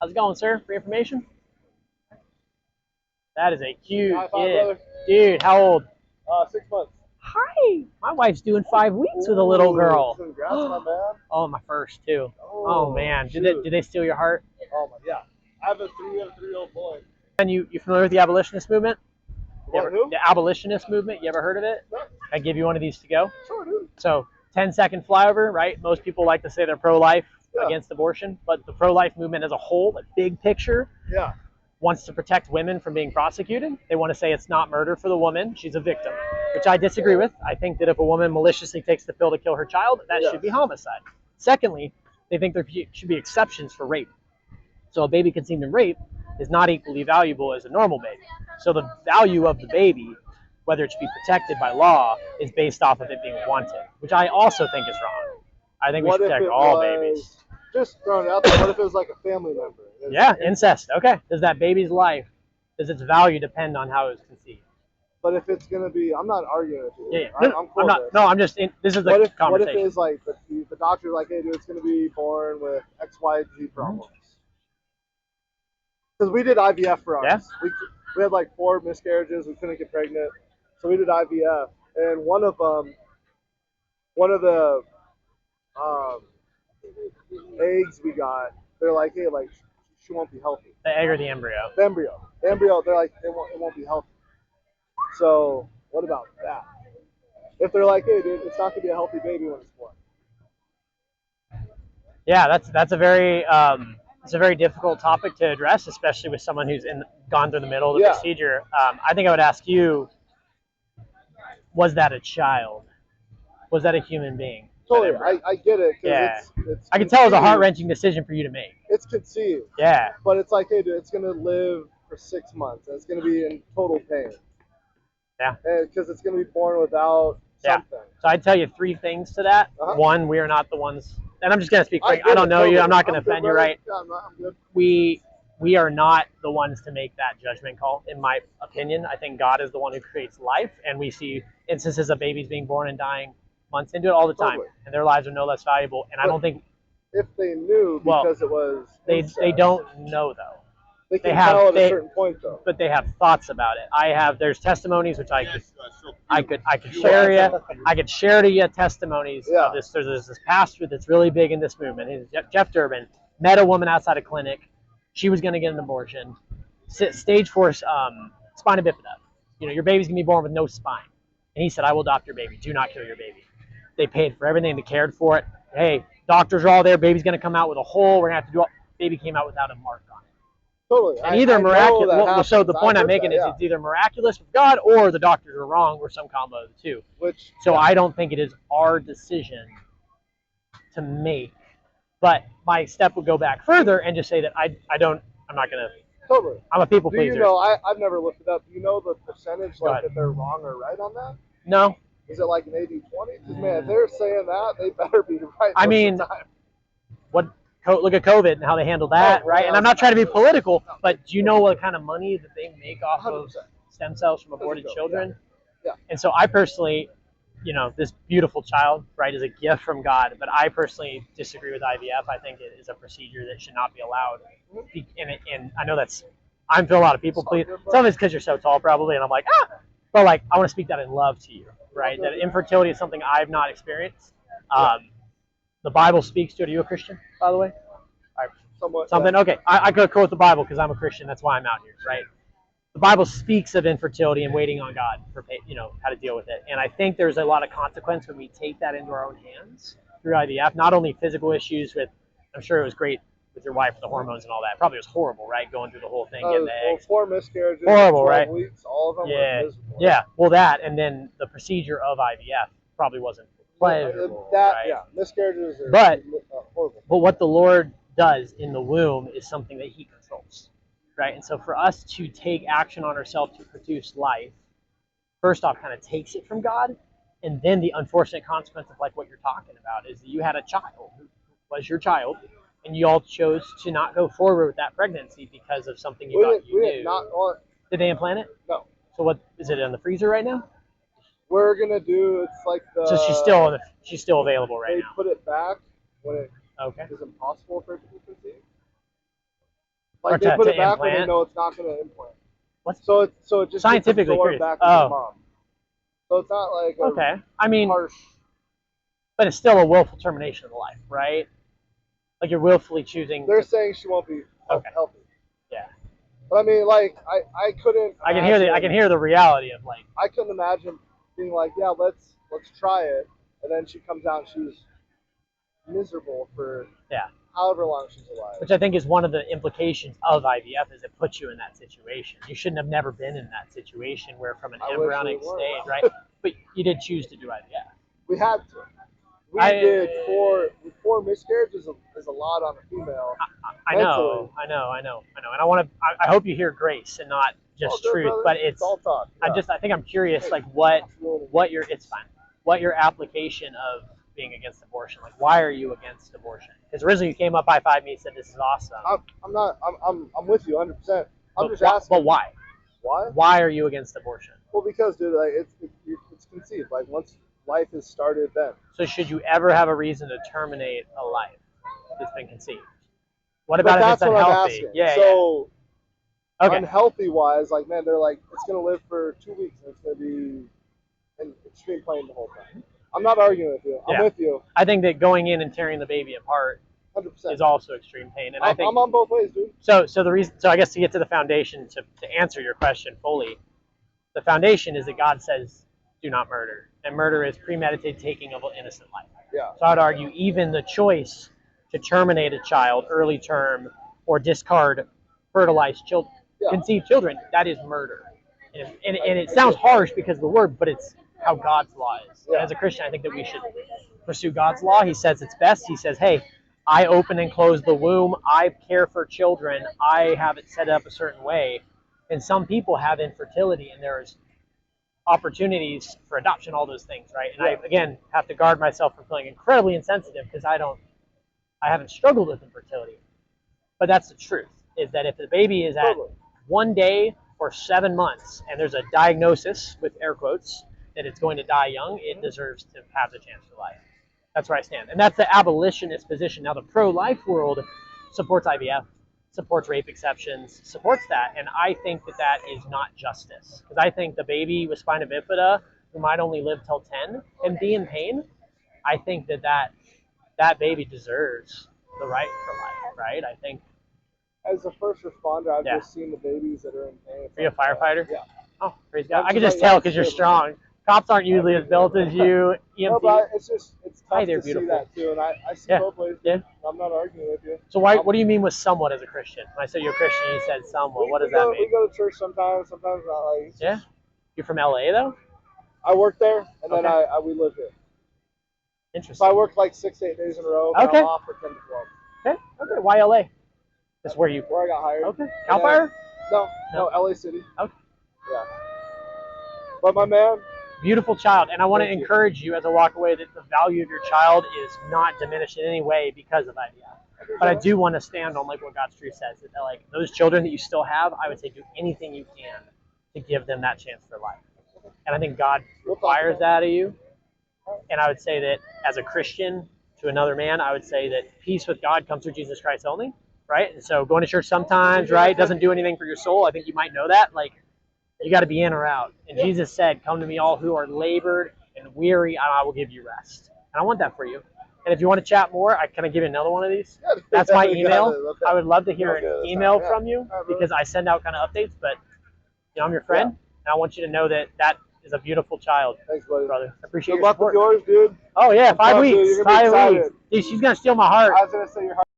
How's it going, sir? For information? That is a cute High five, kid. brother. Dude, how old? 6 months. Hi. My wife's doing 5 weeks with a little girl. Congrats, my man. Oh, my first, too. Oh man. Did they steal your heart? Oh, my, yeah. I have a 3-year-old boy. And you familiar with the abolitionist movement? Who? The abolitionist movement, you ever heard of it? No. I give you one of these to go. Sure, dude. So 10-second flyover, right? Most people like to say they're pro-life Yeah. against abortion, but the pro-life movement as a whole, the big picture, Yeah. wants to protect women from being prosecuted. They want to say it's not murder for the woman, she's a victim, which I disagree with. I think that if a woman maliciously takes the pill to kill her child, that should be homicide. Secondly, they think there should be exceptions for rape. So a baby conceived in rape is not equally valuable as a normal baby. So the value of the baby, whether it should be protected by law, is based off of it being wanted, which I also think is wrong. I think we should protect all babies. Just throwing it out there, what if it was like a family member? Yeah, incest. Okay. Does that baby's life, does its value depend on how it was conceived? But if it's going to be, I'm not arguing with you. Yeah. I'm cool with this. No, I'm just, this is the conversation. What if it is like the doctor's like, hey, dude, it's going to be born with XYZ problems? Because we did IVF for ours. Yeah. We had like 4 miscarriages. We couldn't get pregnant, so we did IVF. And one of the eggs we got, they're like, hey, like she won't be healthy. The egg or the embryo? The embryo. They're like, it won't be healthy. So what about that? If they're like, hey, dude, it's not gonna be a healthy baby when it's born. Yeah, that's a very it's a very difficult topic to address, especially with someone who's gone through the middle of the procedure. I think I would ask you, was that a child? Was that a human being? Totally, I get it. Yeah. It's I can tell it was a heart-wrenching decision for you to make. It's conceived. Yeah. But it's like, hey, dude, it's going to live for 6 months. And it's going to be in total pain. Yeah. Because it's going to be born without something. So I'd tell you 3 things to that. One, we are not the ones, and I'm just going to speak quick. I don't know you. I'm not going to offend you, right? Yeah, I'm good. We are not the ones to make that judgment call, in my opinion. I think God is the one who creates life, and we see instances of babies being born and dying months into it all the time, Totally. And their lives are no less valuable. And I don't think if they knew, because it was incest, they don't know though. They can tell at a certain point though. But they have thoughts about it. There's testimonies which I could share you. I could share to you testimonies of this. There's this pastor that's really big in this movement. He's Jeff Durbin. Met a woman outside a clinic. She was going to get an abortion. Stage 4 spina bifida. You know, your baby's going to be born with no spine. And he said, I will adopt your baby. Do not kill your baby. They paid for everything. They cared for it. Hey, doctors are all there. Baby's going to come out with a hole. We're going to have to do all. Baby came out without a mark on it. Totally. And either miraculous. So the point I'm making is it's either miraculous with God or the doctors are wrong or some combo of the two. I don't think it is our decision to make. But my step would go back further and just say that I'm not going to. Totally. I'm a people pleaser. Do you know, I've never looked it up. Do you know the percentage, like, if they're wrong or right on that? No. Is it like an 80-20? Because, man, if they're saying that, they better be right. I mean, look at COVID and how they handled that, right? And I'm not trying to be political, but do you know what kind of money that they make off of stem cells from aborted children? Yeah. And so I personally, this beautiful child, right, is a gift from God. But I personally disagree with IVF. I think it is a procedure that should not be allowed. And I know I'm for a lot of people, please. Some of it's because you're so tall, probably, and I'm like, but like I want to speak that in love to you, right? That infertility is something I've not experienced. The Bible speaks to it. Are you a Christian, by the way? Somewhat. Something. Yeah. Okay, I could quote the Bible because I'm a Christian. That's why I'm out here, right? The Bible speaks of infertility and waiting on God for how to deal with it. And I think there's a lot of consequence when we take that into our own hands through IVF. Not only physical issues with, I'm sure it was great with your wife, the hormones and all that. Probably was horrible, right? Going through the whole thing, getting the eggs. 4 miscarriages. Horrible, right? Weeks, all of them were miserable. Yeah. Well, that and then the procedure of IVF probably wasn't pleasurable. Right? Yeah, miscarriages are horrible. But what the Lord does in the womb is something that He controls, right? And so for us to take action on ourselves to produce life, first off, kind of takes it from God, and then the unfortunate consequence of like what you're talking about is that you had a child who was your child, and you all chose to not go forward with that pregnancy because of something you thought you knew. Did they implant it? No. So what is it in the freezer right now? We're gonna do. It's like the. So she's still available right now. They put it back when it is impossible for it to be conceived. Like they put it back when they know it's not going to implant. What? So it just scientifically gets back into the mom. So it's not like okay. I mean, harsh. But it's still a willful termination of the life, right? Like you're willfully choosing. They're saying she won't be healthy. Yeah. But I mean, like I couldn't. I can hear the reality of like. I couldn't imagine being like, yeah, let's try it, and then she comes out and she's miserable for however long she's alive. Which I think is one of the implications of IVF is it puts you in that situation. You shouldn't have never been in that situation where from an embryonic stage, right? But you did choose to do IVF. We had to. We did four miscarriages is a lot on a female. I know, and I hope you hear grace and not just truth, brother, but it's all talk. Yeah. I think I'm curious, like what your application of being against abortion, like why are you against abortion? Because originally you came up, high-fived me, and said this is awesome. I'm with you 100%. I'm just asking. But why? Why? Why are you against abortion? Well, because dude, like it's conceived. Like once life has started, then. So should you ever have a reason to terminate a life that's been conceived? What about if it's unhealthy? Yeah. So unhealthy wise, like man, they're like it's gonna live for 2 weeks and it's gonna be in extreme pain the whole time. I'm not arguing with you. I'm with you. I think that going in and tearing the baby apart 100%. Is also extreme pain, and I think I'm on both ways, dude. So I guess to get to the foundation to answer your question fully, the foundation is that God says do not murder, and murder is premeditated taking of an innocent life. Yeah. So I'd argue even the choice to terminate a child early term or discard fertilized children, conceived children, that is murder, and it sounds harsh because of the word, but it's how God's law is. Yeah. And as a Christian, I think that we should pursue God's law. He says it's best. He says, hey, I open and close the womb. I care for children. I have it set up a certain way. And some people have infertility, and there's opportunities for adoption, all those things, right? And I, again, have to guard myself from feeling incredibly insensitive because I haven't struggled with infertility. But that's the truth, is that if the baby is at 1 day or 7 months, and there's a diagnosis, with air quotes, that it's going to die young, it deserves to have the chance for life. That's where I stand. And that's the abolitionist position. Now, the pro-life world supports IVF, supports rape exceptions, supports that. And I think that that is not justice. Because I think the baby with spina bifida, who might only live till 10 and be in pain, I think that baby deserves the right for life, right? I think. As a first responder, I've just seen the babies that are in pain. Are you a firefighter? Yeah. Oh, praise God. I can just tell because you're strong. Cops aren't usually as built as you. EMT. No, but it's tough to see that too, and I see both ways. Yeah. I'm not arguing with you. So what do you mean with somewhat as a Christian? When I said you're a Christian, you said somewhat. What does that mean? We go to church sometimes not. Like. Yeah. You're from LA though? I work there, and then we live here. Interesting. So I work like 6 to 8 days in a row. Okay. I'm off for 10 to 12. Okay. Why LA? That's where I got hired. Okay. Cal Fire? No, LA City. Okay. Yeah. But my man. Beautiful child, and I want to encourage you as I walk away that the value of your child is not diminished in any way because of IVF. But I do want to stand on like what God's truth says, that like those children that you still have, I would say do anything you can to give them that chance for life. And I think God requires that of you. And I would say that as a Christian to another man, I would say that peace with God comes through Jesus Christ only, right? And so going to church sometimes, right, doesn't do anything for your soul. I think you might know that, like. You got to be in or out. And Jesus said, come to me all who are labored and weary, and I will give you rest. And I want that for you. And if you want to chat more, can I give you another one of these? That's my email. Okay. I would love to hear an email from you because I send out kind of updates. But I'm your friend, and I want you to know that that is a beautiful child. Thanks, buddy. Brother. I appreciate your support. Good luck with yours, dude. Oh, yeah, 5 weeks. 5 weeks. Dude, she's going to steal my heart. I was going to say your heart.